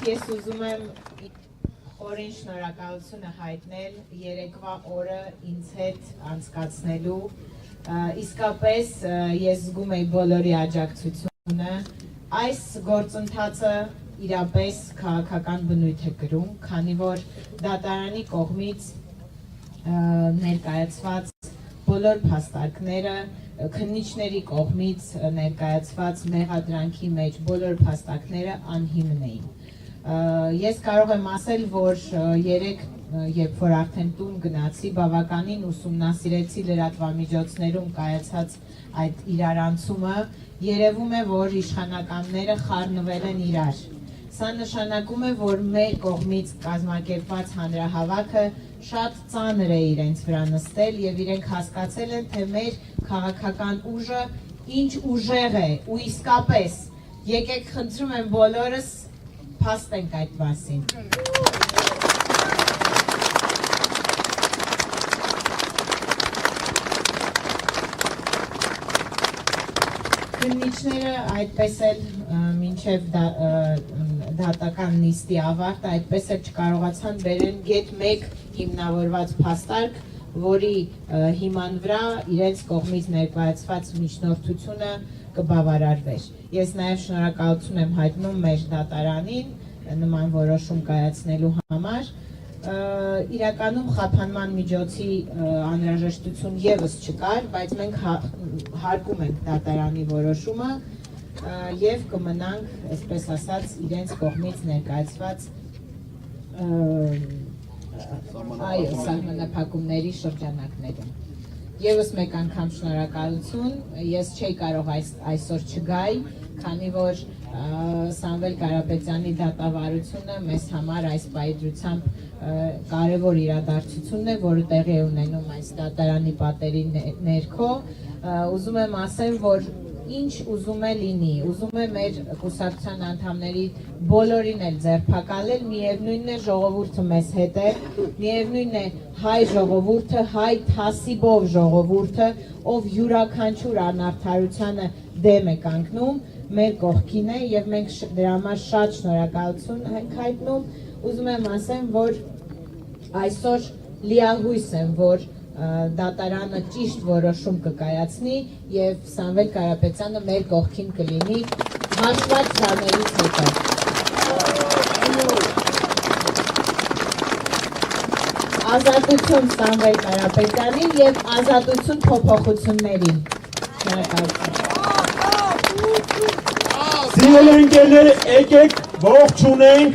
ես ուզում եմ խորին շնորհակալությունը հայտնել երեկվա օրը ինձ հետ անցկացնելու։ Իսկապես ես զգում եի բոլորի աջակցությունը։ Այս գործընթացը իրապես քաղաքական բնույթ է կրում, քանի որ դատարանի կողմից ներկայացված բոլոր փաստարկները, քննիչների կողմից ներկայացված մեղադրանքի մեջ բոլոր փաստարկները անհիմն էին։ Ես կարող եմ ասել, որ երբ որ արդեն տուն գնացի, բավականին ուսումնասիրեցի լրատվամիջոցներում կայացած այդ իրարանցումը, երևում է, որ իշխանականները խառնվել են իրար։ Սա նշանակում է, որ մեր կողմից կազմակերպված հանրահավաքը շատ ծանր է իրենց վրա նստել եւ իրենք հասկացել են, թե մեր քաղաքական ուժը ինչ ուժեղ է ու իսկապես եկեք խնդրում եմ բոլորս փաստենք այդ մասին։ Քննիչները այդպես էլ մինչև դատական նիստի ավարտը այդպես էլ չկարողացան բերեն գեթ մեկ հիմնավորված փաստարկ, որի հիման վրա իրենց կողմից ներկայացված միջնորդությունը կբավարարվեր։ Ես նաև շնորհակալություն եմ հայտնում մեր դատարանին նման որոշում կայացնելու համար։ Իրականում խափանման միջոցի անհրաժեշտություն եւս չկար, բայց մենք հարգում ենք դատարանի որոշումը եւ կմնանք, այսպես ասած, իրենց կողմից ներկայացված սահմանափակումների շրջանակներում։ Եվս մեկ անգամ շնորհակալություն, ես չէի կարող այսօր չգալ, քանի որ Սամվել Կարապետյանի դատավարությունը մեզ համար այս պայծրությամբ կարևոր իրադարձությունն է, որը տեղի է ունենում այս դատարանի պատերի ներքո։ Ուզում եմ ասել, որ ինչ ուզում է լինի, ուզում է մեր կուսակցության անդամների բոլորին էլ ձերբակալել, միևնույնն է ժողովուրդը մեզ հետ է, միևնույնն է հայ ժողովուրդը, հայ թասիբով ժողովուրդը, ով յուրաքանչյուր անարդարությանը դեմ է կանգնում, մեր կողքին է եւ մենք դրա համար շատ շնորհակալություն ենք հայտնում։ Ուզում եմ ասեմ, որ այսօր լիահույս եմ, որ դատարանը ճիշտ որոշում կկայացնի եւ Սամվել Կարապետյանը մեր կողքին կլինի հաշված բաներից հետո։ Ազատություն Սամվել Կարապետյանին եւ ազատություն փոփոխություններին։ Սիրելի ընկերներ, եկեք ողջունենք